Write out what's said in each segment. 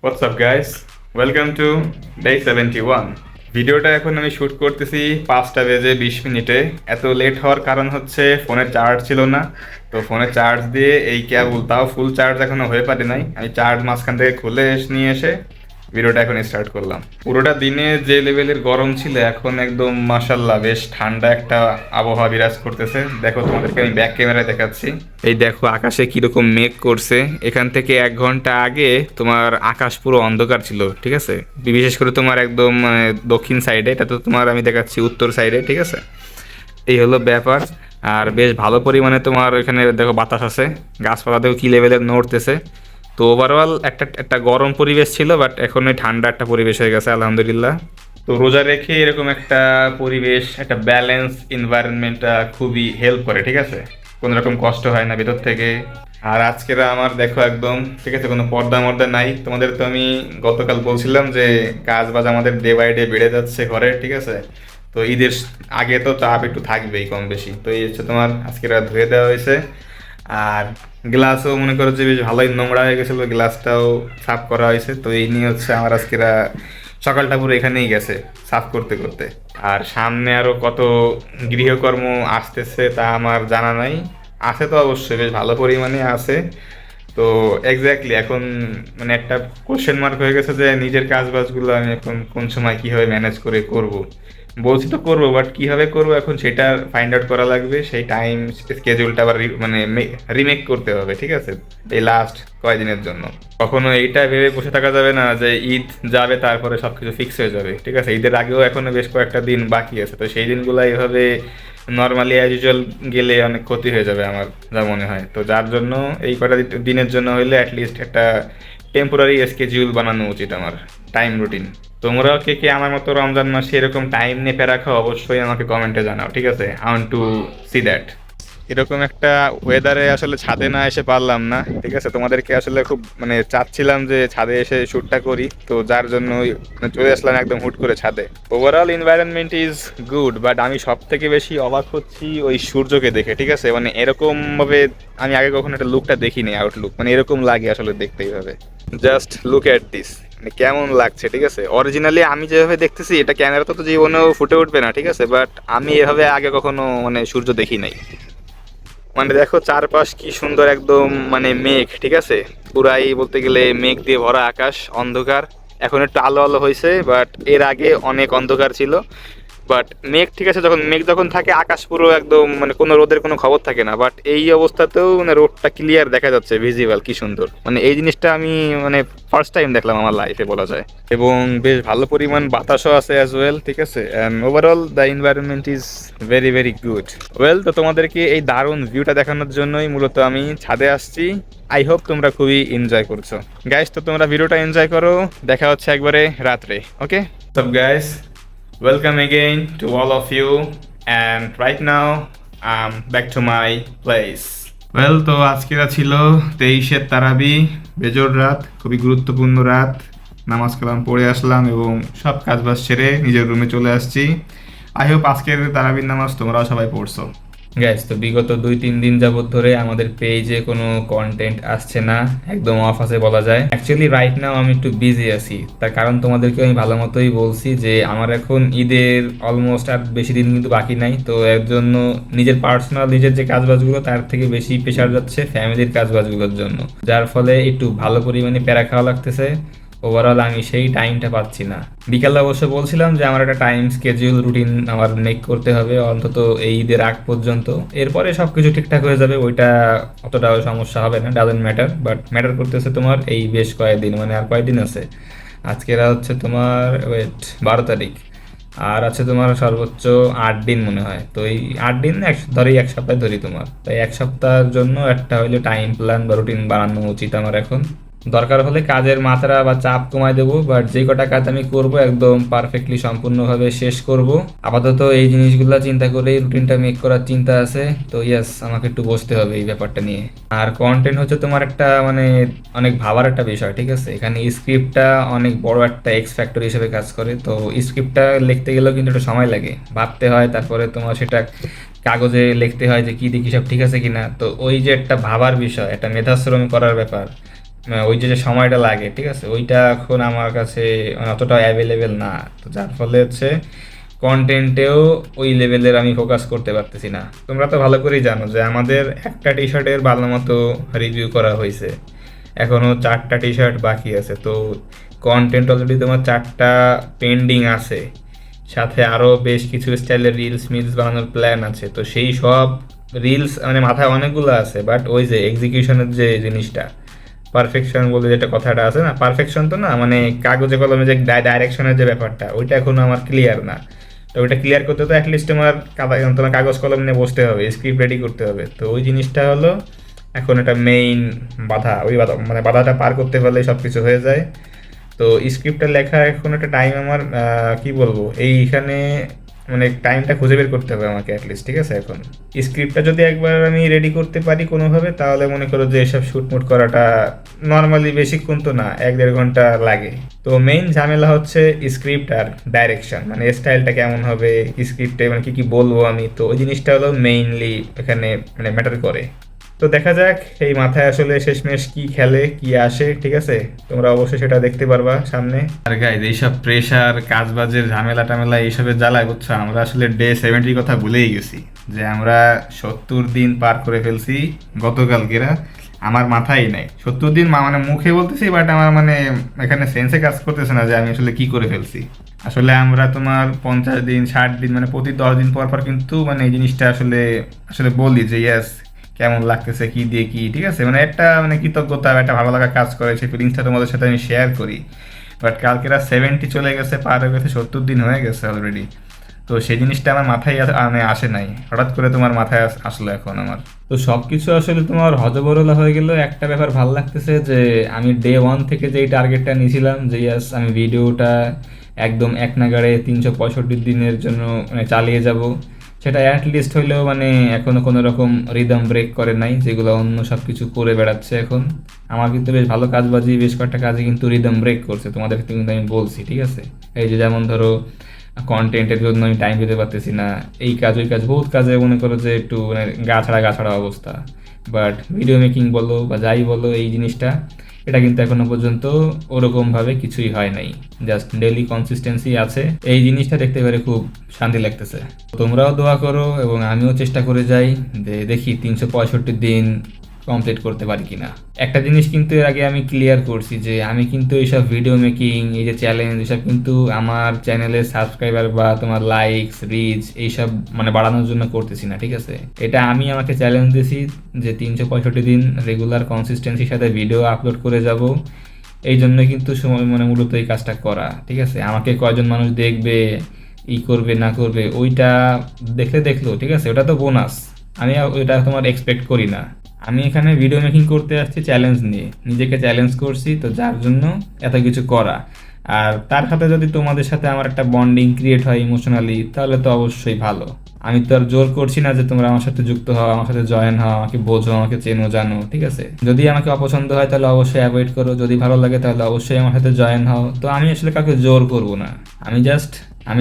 What's up guys, welcome to day 71। ভিডিওটা এখন আমি শ্যুট করতেছি 5টা বেজে 20 মিনিটে। এত লেট হওয়ার কারণ হচ্ছে ফোনে চার্জ ছিল না। তো ফোনে চার্জ দিয়ে এই কেবল, তাও ফুল চার্জ এখনো হয়ে পারে নাই। আমি চার্জ মাঝখান থেকে খুলে নিয়ে এসে ভিডিওটা এখন স্টার্ট করলাম। পুরোটা দিনে যে লেভেলের গরম ছিল, এখন একদম মাশাল্লাহ বেশ ঠান্ডা একটা আবহাওয়া বিরাজ করতেছে। দেখো, তোমাদেরকে আমি ব্যাক ক্যামেরায় দেখাচ্ছি। এই দেখো আকাশে কিরকম মেঘ করছে। এখান থেকে 1 ঘন্টা আগে তোমার আকাশ পুরো অন্ধকার ছিল, ঠিক আছে। বিশেষ করে তোমার একদম দক্ষিণ সাইডে, এটা তো তোমার আমি দেখাচ্ছি উত্তর সাইডে, ঠিক আছে। এই হলো ব্যাপার। আর বেশ ভালো পরিমাণে তোমার এখানে দেখো বাতাস আছে, গাছপালা দেখো কি লেভেলের নড়তেছে। তো ওভারঅল একটা একটা গরম পরিবেশ ছিল, বাট এখন ওই ঠান্ডা একটা পরিবেশ হয়ে গেছে আলহামদুলিল্লাহ। তো রোজা রেখে এরকম একটা পরিবেশ, একটা ব্যালেন্স এনভায়রনমেন্টটা খুবই হেল্প করে, ঠিক আছে। কোনো রকম কষ্ট হয় না ভেতর থেকে। আর আজকের আমার দেখো একদম ঠিক আছে, কোনো পর্দা মর্দা নাই। তোমাদের তো আমি গতকাল বলছিলাম যে কাজ বাজ আমাদের ডে বাই ডে বেড়ে যাচ্ছে ঘরে, ঠিক আছে। তো ঈদের আগে তো চাপ একটু থাকবেই কম বেশি। তো এই হচ্ছে তোমার আজকে রাত ধুয়ে দেওয়া হয়েছে। আর গ্লাসও মনে করো যে বেশ ভালোই নোংরা হয়ে গেছিলো, গ্লাসটাও সাফ করা হয়েছে। তো এই নিয়ে হচ্ছে আমার আজকেরা সকালটা পুরো এখানেই গেছে সাফ করতে করতে। আর সামনে আরও কত গৃহকর্ম আসতেছে তা আমার জানা নাই। আছে তো অবশ্যই, বেশ ভালো পরিমাণে আছে। তো এক্স্যাক্টলি এখন মানে একটা কোশ্চেন মার্ক হয়ে গেছে যে নিজের কাজ বাজগুলো আমি এখন কোন সময় কীভাবে ম্যানেজ করে করব। বলছি তো করবো, বাট কীভাবে করবো এখন সেটা ফাইন্ড আউট করা লাগবে। সেই টাইম স্কেডিউলটা আবার মানে রিমেক করতে হবে, ঠিক আছে, এই লাস্ট কয়েকদিনের জন্য। কখনো এইটা ভেবে বসে থাকা যাবে না যে ঈদ যাবে তারপরে সব কিছু ফিক্স হয়ে যাবে, ঠিক আছে। ঈদের আগেও এখনো বেশ কয়েকটা দিন বাকি আছে। তো সেই দিনগুলো এইভাবে নর্মালি অ্যাজ ইউজুয়াল গেলে অনেক ক্ষতি হয়ে যাবে আমার যা মনে হয়। তো যার জন্য এই কটা দিনের জন্য হইলে অ্যাটলিস্ট একটা টেম্পোরারি স্কেডিউল বানানো উচিত আমার, টাইম রুটিন। তোমরাও কে কে আমার মতো রমজান মাসে এরকম টাইম নিয়ে রাখো, অবশ্যই আমাকে কমেন্টে জানাও, ঠিক আছে। I want to see that. এরকম একটা ওয়েদারে আসলে ছাদে না এসে পারলাম না, ঠিক আছে। তোমাদেরকে আসলে খুব মানে চাচ্ছিলাম যে ছাদে এসে শ্যুটটা করি, তো যার জন্য চলে আসলাম একদম হুট করে ছাদে। Overall environment is good, but আমি সব থেকে বেশি অবাক হচ্ছি ওই সূর্যকে দেখে, ঠিক আছে। মানে এরকম ভাবে আমি আগে কখনো একটা লুকটা দেখিনি, আউটলুক মানে এরকম লাগে আসলে দেখতে এইভাবে। জাস্ট লুক অ্যাট দিস, মানে কেমন লাগছে, ঠিক আছে। অরিজিনালি আমি যেভাবে দেখতেছি এটা ক্যামেরাতে তো জীবনেও ফুটে উঠবে না, ঠিক আছে, বাট আমি এভাবে আগে কখনো মানে সূর্য দেখি নাই। মানে দেখো চারপাশ কি সুন্দর, একদম মানে মেঘ, ঠিক আছে। পুরাই বলতে গেলে মেঘ দিয়ে ভরা আকাশ, অন্ধকার। এখন একটু আলো আলো হয়েছে, বাট এর আগে অনেক অন্ধকার ছিল। বাট মেঘ, ঠিক আছে, যখন মেঘ যখন থাকে আকাশ পুরো একদম মানে কোনো রোদের কোনো খবর থাকে না। বাট এই অবস্থাতেও মানে রোডটা ক্লিয়ার দেখা যাচ্ছে, ভিজিবল, কি সুন্দর। মানে এই জিনিসটা আমি মানে ফার্স্ট টাইম দেখলাম আমার লাইফে বলা যায়। এবং বেশ ভালো পরিমাণ বাতাসও আছে অ্যাজ ওয়েল, ঠিক আছে। And overall the environment is very very good. Well, তো তোমাদেরকে এই দারুণ ভিউটা দেখানোর জন্যই মূলত আমি ছাদে আসছি। আই হোপ তোমরা খুবই এনজয় করছো গাইস। তো তোমরা ভিডিওটা এনজয় করো, দেখা হচ্ছে একবারে রাত্রে। ওকে সব guys, welcome again to all of you, and right now I'm back to my place. Well, তো আজকেরা ছিল 23-এর তারাবি, বেজোর রাত, খুবই গুরুত্বপূর্ণ রাত। নামাজ কালাম পড়ে আসলাম এবং সব কাজবাজ সেরে নিজের রুমে চলে আসছি। আই হোপ আজকের তারাবির নামাজ তোমরাও সবাই পড়ছো। গ্যাস, তো বিগত 2-3 দিন যাবত ধরে আমাদের পেজে কোনো কন্টেন্ট আসছে না, একদম অফ আছে বলা যায়। অ্যাকচুয়ালি রাইট নাও আমি একটু বিজি আছি, তার কারণ তোমাদেরকে আমি ভালো মতোই বলছি যে আমার এখন ঈদের অলমোস্ট আর বেশি দিন কিন্তু বাকি নাই। তো এর জন্য নিজের পার্সোনাল নিজের যে কাজবাজগুলো তার থেকে বেশি প্রেশার যাচ্ছে ফ্যামিলির কাজবাজগুলোর জন্য, যার ফলে একটু ভালো পরিমাণে প্যারা খাওয়া লাগতেছে। ওভারঅল আমি সেই টাইমটা পাচ্ছি না। বিকালে অবশ্য বলছিলাম যে আমার একটা টাইম স্কেডিউল রুটিন আমার মেক করতে হবে অন্তত এই ঈদের আগ পর্যন্ত। এরপরে সব কিছু ঠিকঠাক হয়ে যাবে, ওইটা অতটাও সমস্যা হবে না, ডাজেন্ট ম্যাটার। বাট ম্যাটার করতেছে তোমার এই বেশ কয়েকদিন, মানে আর কয়েকদিন আছে। আজকের হচ্ছে তোমার ওয়েট 12 তারিখ, আর আছে তোমার সর্বোচ্চ 8 দিন মনে হয়। তো এই 8 দিন ধরি 1 সপ্তাহ ধরি তোমার, তাই 1 সপ্তাহের জন্য একটা হইলে টাইম প্ল্যান বা রুটিন বানানো উচিত আমার এখন। দরকার হলে কাজের মাত্রা বা চাপ কমায় দেবো, বাট যে কটা কাজ আমি করব একদম পারফেক্টলি সম্পূর্ণভাবে শেষ করব। আপাতত এই জিনিসগুলো চিন্তা করেই রুটিনটা মেক করার চিন্তা আছে। তো ইয়াস, আমাকে একটু বসতে হবে এই ব্যাপারটা নিয়ে। আর কন্টেন্ট হচ্ছে তোমার একটা মানে অনেক ভাবার একটা বিষয়, ঠিক আছে। এখানে স্ক্রিপ্টটা অনেক বড় একটা এক্স ফ্যাক্টর হিসেবে কাজ করে। তো স্ক্রিপ্টটা লিখতে গেলেও কিন্তু একটু সময় লাগে, ভাবতে হয়, তারপরে তোমার সেটা কাগজে লিখতে হয় যে কী দেখি সব ঠিক আছে কিনা। তো ওই যে একটা ভাবার বিষয়, একটা মেধাশ্রম করার ব্যাপার, ওই যে যে সময়টা লাগে, ঠিক আছে, ওইটা এখন আমার কাছে মানে অতটা অ্যাভেলেবেল না। তো যার ফলে হচ্ছে কন্টেন্টেও ওই লেভেলের আমি ফোকাস করতে পারতেছি না। তোমরা তো ভালো করেই জানো যে আমাদের একটা টি শার্টের ভালো মতো রিভিউ করা হয়েছে, এখনও 4টা টি শার্ট বাকি আছে। তো কন্টেন্ট অলরেডি তোমার 4টা পেন্ডিং আছে, সাথে আরও বেশ কিছু স্টাইলের রিলস মিলস বানানোর প্ল্যান আছে। তো সেই সব রিলস মানে মাথায় অনেকগুলো আছে, বাট ওই যে এক্সিকিউশনের যে জিনিসটা, পারফেকশন বলে যেটা কথাটা আছে না, পারফেকশন তো না, মানে কাগজে কলমে যে ডাইরেকশনের যে ব্যাপারটা, ওইটা এখনো আমার ক্লিয়ার না। তো ওইটা ক্লিয়ার করতে তো অ্যাটলিস্ট তোমার কাগজ কলম নিয়ে বসতে হবে, স্ক্রিপ্ট রেডি করতে হবে। তো ওই জিনিসটা হলো এখন এটা মেইন বাধা। ওই বাধা মানে বাধাটা পার করতে পারলে সব কিছু হয়ে যায়। তো স্ক্রিপ্টটা লেখা এখন একটা টাইম আমার কি বলবো, এইখানে মানে টাইমটা খুঁজে বের করতে হবে আমাকে অ্যাটলিস্ট, ঠিক আছে। এখন স্ক্রিপ্টটা যদি একবার আমি রেডি করতে পারি কোনোভাবে, তাহলে মনে করো যে এসব শুটমুট করাটা নর্মালি বেশিক্ষণ তো না, 1-1.5 ঘন্টা লাগে। তো মেইন ঝামেলা হচ্ছে স্ক্রিপ্ট আর ডাইরেকশন, মানে স্টাইলটা কেমন হবে, স্ক্রিপ্টে মানে কী কী বলবো আমি, তো ওই জিনিসটা হলো মেইনলি এখানে মানে ম্যাটার করে। তো দেখা যাক এই মাথায় আসলে শেষমেশ কি খেলে কি আসে, ঠিক আছে। তোমরা অবশ্যই সেটা দেখতে পারবা সামনে। আর গাইজ এইসব প্রেশার কাজবাজের ঝামেলা টামেলা এইসবের জ্বালায় বুঝছো, আমরা আসলে ডে 70 কথা ভুলেই গেছি, যে আমরা 70 দিন পার করে ফেলছি গতকালকেরা। আমার মাথায় নাই 70 দিন মানে মুখে বলতেছি, বাট আমার মানে এখানে সেন্সে কাজ করতেছে না যে আমি আসলে কি করে ফেলছি। আসলে আমরা তোমার 50 দিন 60 দিন মানে প্রতি 10 দিন পর পর কিন্তু মানে এই জিনিসটা আসলে আসলে বলি যে ইয়াস কেমন লাগতেছে কি দিয়ে কি, ঠিক আছে, মানে একটা মানে কৃতজ্ঞতা একটা ভালো লাগা কাজ করে, সেই ফিলিংসটা তোমাদের সাথে আমি শেয়ার করি। বাট কালকেরা 70 চলে গেছে, পার হয়ে গেছে, 70 দিন হয়ে গেছে অলরেডি। তো সেই জিনিসটা আমার মাথায় মানে আসে নাই, হঠাৎ করে তোমার মাথায় আসলো এখন আমার। তো সব কিছু আসলে তোমার হজবরলা হয়ে গেল। একটা ব্যাপার ভালো লাগতেছে যে আমি ডে 1 থেকে যেই টার্গেটটা নিয়েছিলাম যে ইয়াস আমি ভিডিওটা একদম এক নাগাড়ে 365 দিনের জন্য মানে চালিয়ে যাব, সেটা অ্যাটলিস্ট হইলেও মানে এখনো কোনো রকম রিদম ব্রেক করে নাই, যেগুলো অন্য সব কিছু করে বেড়াচ্ছে এখন। আমার কিন্তু বেশ ভালো কাজবাজি, বেশ কয়েকটা কাজে কিন্তু রিদম ব্রেক করছে, তোমাদেরকে কিন্তু আমি বলছি, ঠিক আছে। এই যে যেমন ধরো কন্টেন্টের জন্য আমি টাইম দিতে পারতেছি না, এই কাজ ওই কাজ, বহুত কাজে মনে করো যে একটু মানে গা ছাড়া অবস্থা। বাট ভিডিও মেকিং বলো বা যাই বলো, এই জিনিসটা এটা কিন্তু এখনো পর্যন্ত ওরকমভাবে কিছুই হয় নাই, জাস্ট ডেইলি কনসিস্টেন্সি আছে। এই জিনিসটা দেখতে পেরে খুব শান্তি লাগতেছে। তোমরাও দোয়া করো এবং আমিও চেষ্টা করে যাই যে দেখি 365 দিন কমপ্লিট করতে পারি কিনা। একটা জিনিস কিন্তু এর আগে আমি ক্লিয়ার করছি যে আমি কিন্তু এইসব ভিডিও মেকিং, এই যে চ্যালেঞ্জ, এসব কিন্তু আমার চ্যানেলের সাবস্ক্রাইবার বা তোমার লাইকস রিচ এইসব মানে বাড়ানোর জন্য করতেছি না, ঠিক আছে। এটা আমি আমাকে চ্যালেঞ্জ দিছি যে 365 দিন রেগুলার কনসিস্টেন্সির সাথে ভিডিও আপলোড করে যাব। এই জন্য কিন্তু সময় মানে মূলত এই কাজটা করা, ঠিক আছে। আমাকে কয়জন মানুষ দেখবে, ই করবে না করবে, ওইটা দেখলো, ঠিক আছে, ওটা তো বোনাস। আমি ওইটা তোমার এক্সপেক্ট করি না। আমি এখানে ভিডিও মেকিং করতে আসছি চ্যালেঞ্জ নিয়ে, নিজেকে চ্যালেঞ্জ করছি, তো যার জন্য এত কিছু করা। আর তার সাথে যদি তোমাদের সাথে আমার একটা বন্ডিং ক্রিয়েট হয় ইমোশনালি, তাহলে তো অবশ্যই ভালো। আমি তো আর জোর করছি না যে তোমরা আমার সাথে যুক্ত হও, আমার সাথে জয়েন হও, আমাকে বোঝো, আমাকে চেনো জানো, ঠিক আছে। যদি আমাকে অপছন্দ হয় তাহলে অবশ্যই অ্যাভয়েড করো, যদি ভালো লাগে তাহলে অবশ্যই আমার সাথে জয়েন হও। তো আমি আসলে কাউকে জোর করব না, আমি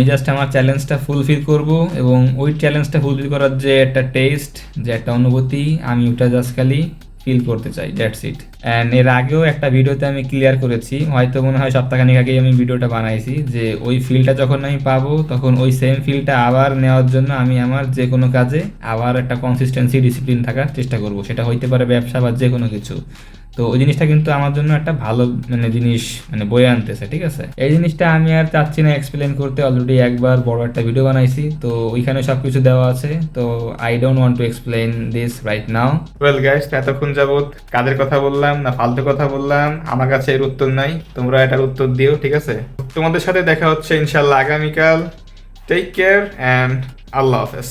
জাস্ট আমার চ্যালেঞ্জটা ফুলফিল করব, এবং ওই চ্যালেঞ্জটা ফুলফিল করার যে একটা টেস্ট, যে একটা অনুভূতি, আমি ওটা জাস্ট খালি ফিল করতে চাই, দ্যাটস ইট। অ্যান্ড এর আগেও একটা ভিডিওতে আমি ক্লিয়ার করেছি, হয়তো মনে হয় সপ্তাহখানেক আগেই আমি ভিডিওটা বানাইছি, যে ওই ফিলটা যখন আমি পাবো তখন ওই সেম ফিলটা আবার নেওয়ার জন্য আমি আমার যে কোনো কাজে আবার একটা কনসিস্টেন্সি ডিসিপ্লিন থাকার চেষ্টা করব, সেটা হইতে পারে ব্যবসা বা যে কোনো কিছু। তো ওই জিনিসটা কিন্তু আমার জন্য একটা ভালো মানে জিনিস মানে বয়ে আনতেছে, ঠিক আছে। এই জিনিসটা আমি আর চাচ্ছি না এক্সপ্লেন করতে, অলরেডি একবার বড় একটা ভিডিও বানাইছি, তো ওইখানে সব কিছু দেওয়া আছে। তো I don't want to explain this right now. Well guys, এতক্ষণ যাবত কাজের কথা বললাম না ফালতু কথা বললাম, আমার কাছে এর উত্তর নাই, তোমরা এটার উত্তর দিও, ঠিক আছে। তোমাদের সাথে দেখা হচ্ছে ইনশাল্লাহ আগামীকাল। টেক কেয়ার অ্যান্ড আল্লাহ হাফেজ।